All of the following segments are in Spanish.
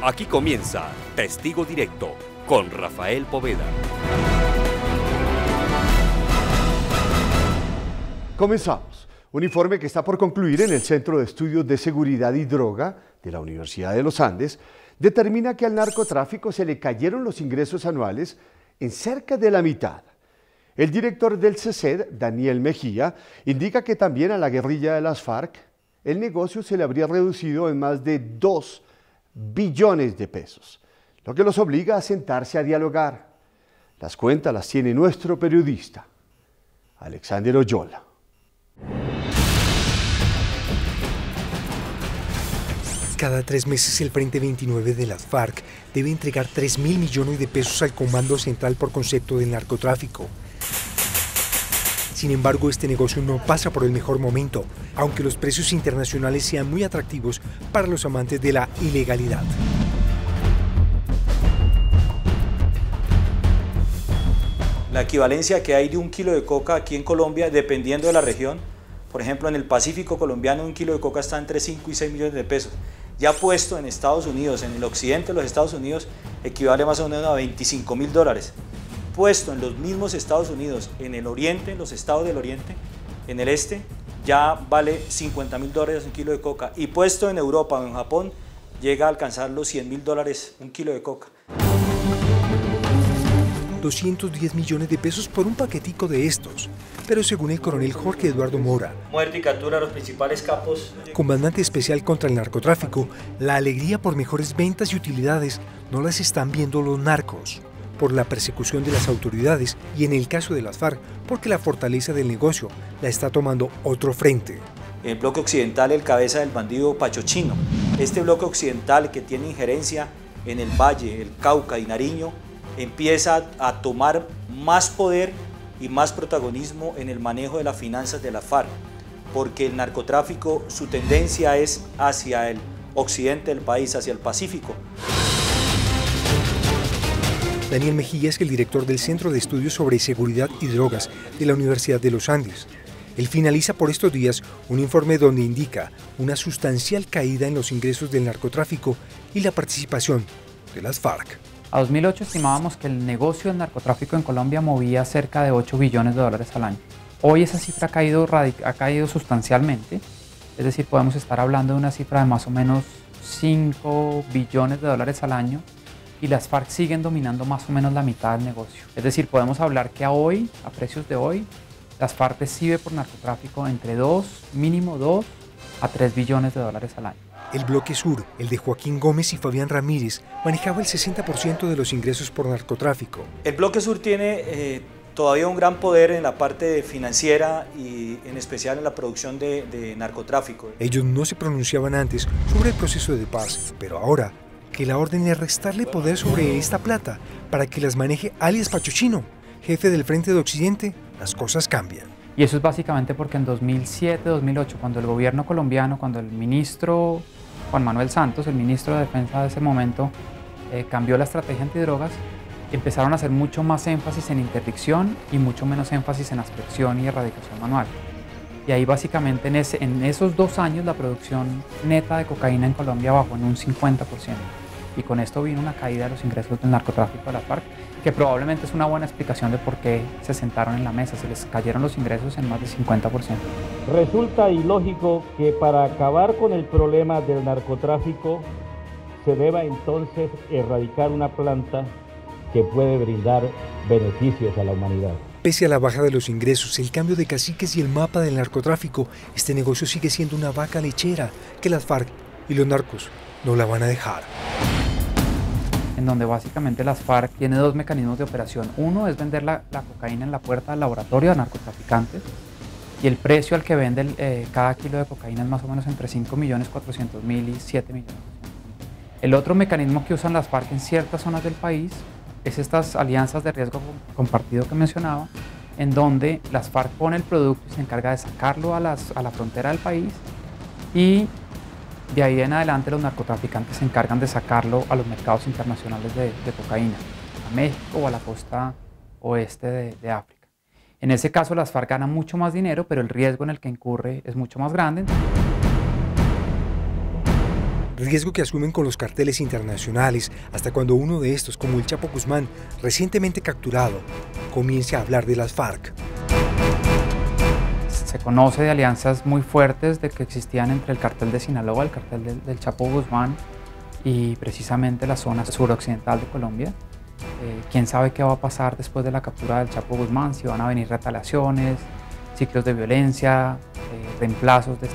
Aquí comienza Testigo Directo con Rafael Poveda. Comenzamos. Un informe que está por concluir en el Centro de Estudios de Seguridad y Droga de la Universidad de los Andes determina que al narcotráfico se le cayeron los ingresos anuales en cerca de la mitad. El director del CESED, Daniel Mejía, indica que también a la guerrilla de las FARC el negocio se le habría reducido en más de 2 billones de pesos, lo que los obliga a sentarse a dialogar. Las cuentas las tiene nuestro periodista, Alexander Oyola. Cada 3 meses el Frente 29 de las FARC debe entregar 3.000 millones de pesos al Comando Central por concepto del narcotráfico. Sin embargo, este negocio no pasa por el mejor momento, aunque los precios internacionales sean muy atractivos para los amantes de la ilegalidad. La equivalencia que hay de 1 kilo de coca aquí en Colombia, dependiendo de la región, por ejemplo, en el Pacífico colombiano 1 kilo de coca está entre 5 y 6 millones de pesos. Ya puesto en Estados Unidos, en el occidente de los Estados Unidos, equivale más o menos a $25.000. Puesto en los mismos Estados Unidos, en el oriente, en los estados del oriente, en el este, ya vale $50.000 un kilo de coca. Y puesto en Europa o en Japón, llega a alcanzar los $100.000 un kilo de coca. 210 millones de pesos por un paquetico de estos. Pero según el coronel Jorge Eduardo Mora, Muerte y captura a los principales capos. comandante especial contra el narcotráfico, la alegría por mejores ventas y utilidades no las están viendo los narcos, por la persecución de las autoridades y en el caso de las FARC, porque la fortaleza del negocio la está tomando otro frente. El bloque occidental, el cabeza del bandido Pachochino. Este bloque occidental que tiene injerencia en el Valle, el Cauca y Nariño, empieza a tomar más poder y más protagonismo en el manejo de las finanzas de la FARC, porque el narcotráfico, su tendencia es hacia el occidente del país, hacia el Pacífico. Daniel Mejía es el director del Centro de Estudios sobre Seguridad y Drogas de la Universidad de los Andes. Él finaliza por estos días un informe donde indica una sustancial caída en los ingresos del narcotráfico y la participación de las FARC. A 2008 estimábamos que el negocio del narcotráfico en Colombia movía cerca de 8 billones de dólares al año. Hoy esa cifra ha caído sustancialmente, es decir, podemos estar hablando de una cifra de más o menos 5 billones de dólares al año y las FARC siguen dominando más o menos la mitad del negocio. Es decir, podemos hablar que a precios de hoy, las FARC recibe por narcotráfico entre mínimo 2 a 3 billones de dólares al año. El bloque sur, el de Joaquín Gómez y Fabián Ramírez, manejaba el 60% de los ingresos por narcotráfico. El bloque sur tiene todavía un gran poder en la parte financiera y en especial en la producción de narcotráfico. Ellos no se pronunciaban antes sobre el proceso de paz, pero ahora que la orden es restarle poder sobre esta plata para que las maneje alias Pachochino, jefe del Frente de Occidente, las cosas cambian. Y eso es básicamente porque en 2007-2008, cuando el gobierno colombiano, cuando el ministro Juan Manuel Santos, el ministro de Defensa de ese momento, cambió la estrategia antidrogas, empezaron a hacer mucho más énfasis en interdicción y mucho menos énfasis en aspersión y erradicación manual. Y ahí básicamente en esos 2 años la producción neta de cocaína en Colombia bajó en un 50%. Y con esto vino una caída de los ingresos del narcotráfico de la FARC, que probablemente es una buena explicación de por qué se sentaron en la mesa, se les cayeron los ingresos en más de 50%. Resulta ilógico que para acabar con el problema del narcotráfico se deba entonces erradicar una planta que puede brindar beneficios a la humanidad. Pese a la baja de los ingresos, el cambio de caciques y el mapa del narcotráfico, este negocio sigue siendo una vaca lechera que las FARC y los narcos no la van a dejar. En donde básicamente las FARC tiene 2 mecanismos de operación. Uno es vender la cocaína en la puerta del laboratorio a narcotraficantes y el precio al que venden cada kilo de cocaína es más o menos entre 5.400.000 y 7 millones. El otro mecanismo que usan las FARC en ciertas zonas del país es estas alianzas de riesgo compartido que mencionaba, en donde las FARC pone el producto y se encarga de sacarlo a la frontera del país y de ahí en adelante los narcotraficantes se encargan de sacarlo a los mercados internacionales de cocaína, a México o a la costa oeste de África. En ese caso las FARC ganan mucho más dinero, pero el riesgo en el que incurre es mucho más grande. riesgo que asumen con los carteles internacionales hasta cuando uno de estos, como el Chapo Guzmán, recientemente capturado, comience a hablar de las FARC. Se conoce de alianzas muy fuertes de que existían entre el cartel de Sinaloa, el cartel del Chapo Guzmán y precisamente la zona suroccidental de Colombia. Quién sabe qué va a pasar después de la captura del Chapo Guzmán, si van a venir retaliaciones, ciclos de violencia, reemplazos de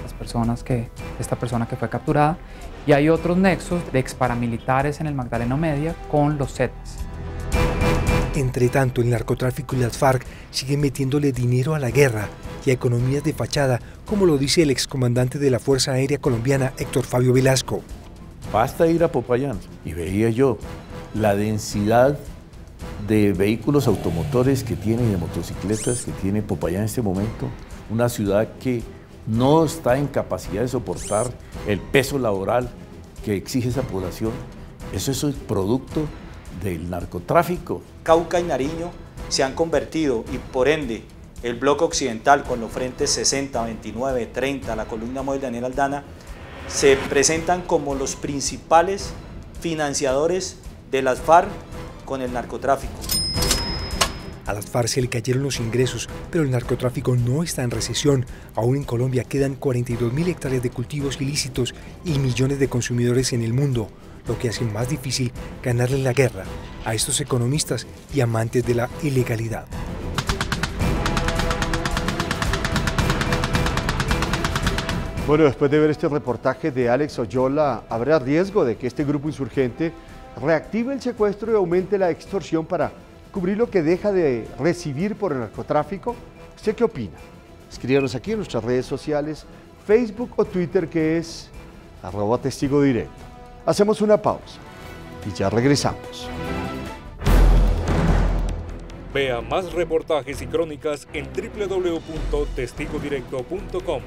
esta persona que fue capturada. Y hay otros nexos de exparamilitares en el Magdalena Medio con los Zetas. Entre tanto, el narcotráfico y las FARC siguen metiéndole dinero a la guerra y a economías de fachada, como lo dice el excomandante de la Fuerza Aérea Colombiana, Héctor Fabio Velasco. Basta ir a Popayán y veía yo la densidad de vehículos automotores que tiene y de motocicletas que tiene Popayán en este momento, una ciudad que no está en capacidad de soportar el peso laboral que exige esa población. Eso es el producto del narcotráfico. Cauca y Nariño se han convertido, y por ende el bloque occidental con los frentes 60, 29, 30, la columna móvil de Daniel Aldana, se presentan como los principales financiadores de las FARC con el narcotráfico. A las FARC se le cayeron los ingresos, pero el narcotráfico no está en recesión. Aún en Colombia quedan 42.000 hectáreas de cultivos ilícitos y millones de consumidores en el mundo, lo que hace más difícil ganarle la guerra a estos economistas y amantes de la ilegalidad. Bueno, después de ver este reportaje de Alex Oyola, ¿habrá riesgo de que este grupo insurgente reactive el secuestro y aumente la extorsión para cubrir lo que deja de recibir por el narcotráfico? ¿Usted qué opina? Escríbanos aquí en nuestras redes sociales, Facebook o Twitter, que es @testigodirecto. Hacemos una pausa y ya regresamos. Vea más reportajes y crónicas en www.testigodirecto.com.